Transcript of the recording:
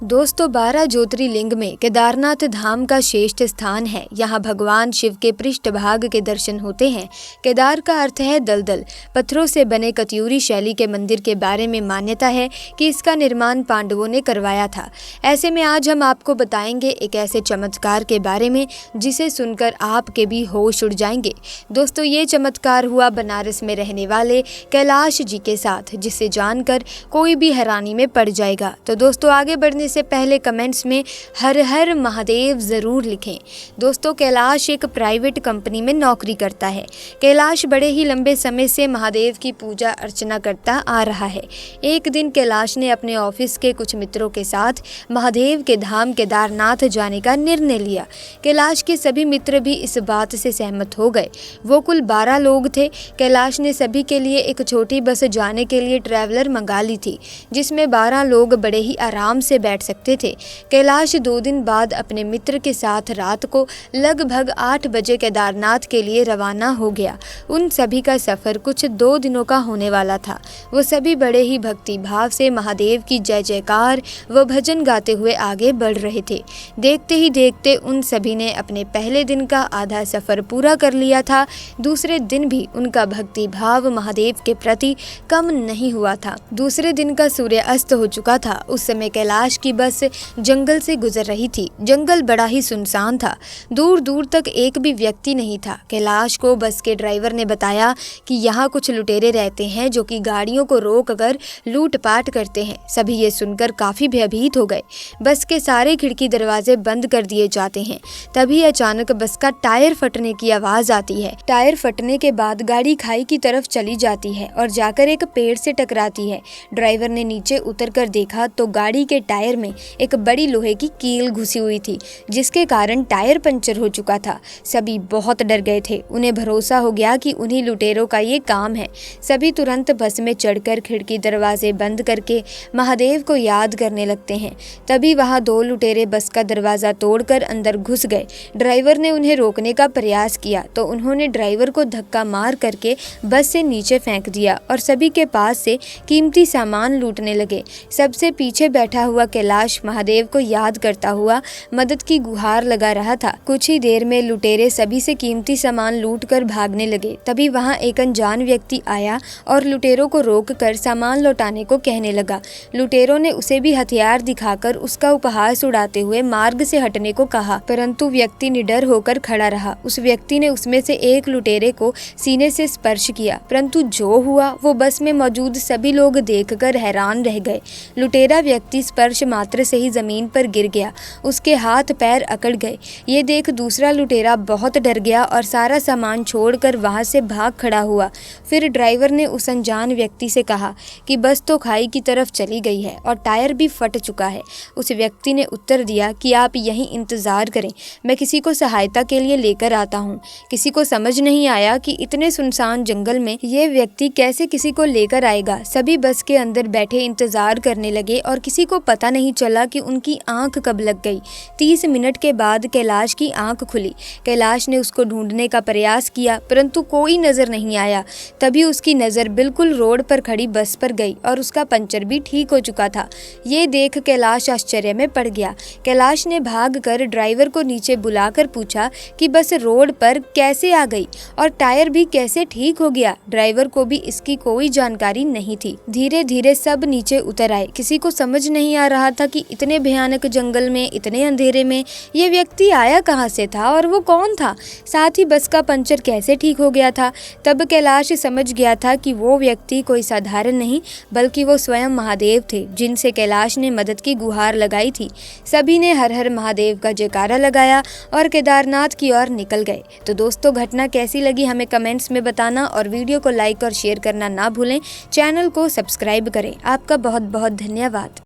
दोस्तों 12 ज्योतिर्लिंग में केदारनाथ धाम का श्रेष्ठ स्थान है। यहाँ भगवान शिव के पृष्ठभाग के दर्शन होते हैं। केदार का अर्थ है दलदल। पत्थरों से बने कत्यूरी शैली के मंदिर के बारे में मान्यता है कि इसका निर्माण पांडवों ने करवाया था। ऐसे में आज हम आपको बताएंगे एक ऐसे चमत्कार के बारे में जिसे सुनकर आपके भी होश उड़ जाएंगे। दोस्तों ये चमत्कार हुआ बनारस में रहने वाले कैलाश जी के साथ, जिसे जानकर कोई भी हैरानी में पड़ जाएगा। तो दोस्तों आगे बढ़ने से पहले कमेंट्स में हर हर महादेव जरूर लिखें। दोस्तों कैलाश एक प्राइवेट कंपनी में नौकरी करता है। कैलाश बड़े ही लंबे समय से महादेव की पूजा अर्चना करता आ रहा है। एक दिन कैलाश ने अपने ऑफिस के कुछ मित्रों के साथ महादेव के धाम केदारनाथ जाने का निर्णय लिया। कैलाश के सभी मित्र भी इस बात से सहमत हो गए। वो कुल 12 लोग थे। कैलाश ने सभी के लिए एक छोटी बस जाने के लिए ट्रैवलर मंगा ली थी, जिसमें 12 लोग बड़े ही आराम से बैठ सकते थे। कैलाश 2 दिन बाद अपने मित्र के साथ रात को लगभग 8 बजे केदारनाथ के लिए रवाना हो गया। उन सभी का सफर कुछ 2 दिनों का होने वाला था। वो सभी बड़े ही भक्ति भाव से महादेव की जय जयकार व भजन गाते हुए आगे बढ़ रहे थे। देखते ही देखते उन सभी ने अपने पहले दिन का आधा सफर पूरा कर लिया था। दूसरे दिन भी उनका भक्ति भाव महादेव के प्रति कम नहीं हुआ था। दूसरे दिन का सूर्य अस्त हो चुका था। उस समय कैलाश की बस जंगल से गुजर रही थी। जंगल बड़ा ही सुनसान था। दूर दूर तक एक भी व्यक्ति नहीं था। कैलाश को बस के ड्राइवर ने बताया कि यहाँ कुछ लुटेरे रहते हैं जो कि गाड़ियों को रोक कर लूटपाट करते हैं। सभी ये सुनकर काफी भयभीत हो गए। बस के सारे खिड़की दरवाजे बंद कर दिए जाते हैं। तभी अचानक बस का टायर फटने की आवाज आती है। टायर फटने के बाद गाड़ी खाई की तरफ चली जाती है और जाकर एक पेड़ से टकराती है। ड्राइवर ने नीचे उतर कर देखा तो गाड़ी के टायर में एक बड़ी लोहे की कील घुसी हुई थी, जिसके कारण टायर पंचर हो चुका था। सभी बहुत डर गए थे। उन्हें भरोसा हो गया कि उन्हीं लुटेरों का ये काम है। सभी तुरंत बस में चढ़कर खिड़की दरवाजे बंद करके महादेव को याद करने लगते हैं। तभी वहां 2 लुटेरे बस का दरवाजा तोड़कर अंदर घुस गए। ड्राइवर ने उन्हें रोकने का प्रयास किया तो उन्होंने ड्राइवर को धक्का मार करके बस से नीचे फेंक दिया और सभी के पास से कीमती सामान लूटने लगे। सबसे पीछे बैठा हुआ कैलाश महादेव को याद करता हुआ मदद की गुहार लगा रहा था। कुछ ही देर में लुटेरे सभी से कीमती सामान लूटकर भागने लगे। तभी वहां एक अनजान व्यक्ति आया और लुटेरों को रोककर सामान लौटाने को कहने लगा। लुटेरों ने उसे भी हथियार दिखाकर उसका उपहास उड़ाते हुए मार्ग से हटने को कहा, परंतु व्यक्ति निडर होकर खड़ा रहा। उस व्यक्ति ने उसमें से एक लुटेरे को सीने से स्पर्श किया, परंतु जो हुआ वो बस में मौजूद सभी लोग देखकर हैरान रह गए। लुटेरा व्यक्ति स्पर्श मात्र से ही जमीन पर गिर गया। उसके हाथ पैर अकड़ गए। ये देख दूसरा लुटेरा बहुत डर गया और सारा सामान छोड़कर वहां से भाग खड़ा हुआ। फिर ड्राइवर ने उस अनजान व्यक्ति से कहा कि बस तो खाई की तरफ चली गई है और टायर भी फट चुका है। उस व्यक्ति ने उत्तर दिया कि आप यहीं इंतजार करें, मैं किसी को सहायता के लिए लेकर आता हूँ। किसी को समझ नहीं आया कि इतने सुनसान जंगल में ये व्यक्ति कैसे किसी को लेकर आएगा। सभी बस के अंदर बैठे इंतजार करने लगे और किसी को पता नहीं चला कि उनकी आंख कब लग गई। 30 मिनट के बाद कैलाश की आंख खुली। कैलाश ने उसको ढूंढने का प्रयास किया, परंतु कोई नजर नहीं आया। तभी उसकी नजर बिल्कुल रोड पर खड़ी बस पर गई और उसका पंचर भी ठीक हो चुका था। ये देख कैलाश आश्चर्य में पड़ गया। कैलाश ने भागकर ड्राइवर को नीचे बुलाकर पूछा कि बस रोड पर कैसे आ गई और टायर भी कैसे ठीक हो गया। ड्राइवर को भी इसकी कोई जानकारी नहीं थी। धीरे धीरे सब नीचे उतर आए। किसी को समझ नहीं आ रहा था कि इतने भयानक जंगल में, इतने अंधेरे में ये व्यक्ति आया कहां से था और वो कौन था। साथ ही बस का पंचर कैसे ठीक हो गया था। तब कैलाश समझ गया था कि वो व्यक्ति कोई साधारण नहीं बल्कि वो स्वयं महादेव थे, जिनसे कैलाश ने मदद की गुहार लगाई थी। सभी ने हर हर महादेव का जयकारा लगाया और केदारनाथ की ओर निकल गए। तो दोस्तों घटना कैसी लगी हमें कमेंट्स में बताना और वीडियो को लाइक और शेयर करना ना भूलें। चैनल को सब्सक्राइब करें। आपका बहुत बहुत धन्यवाद।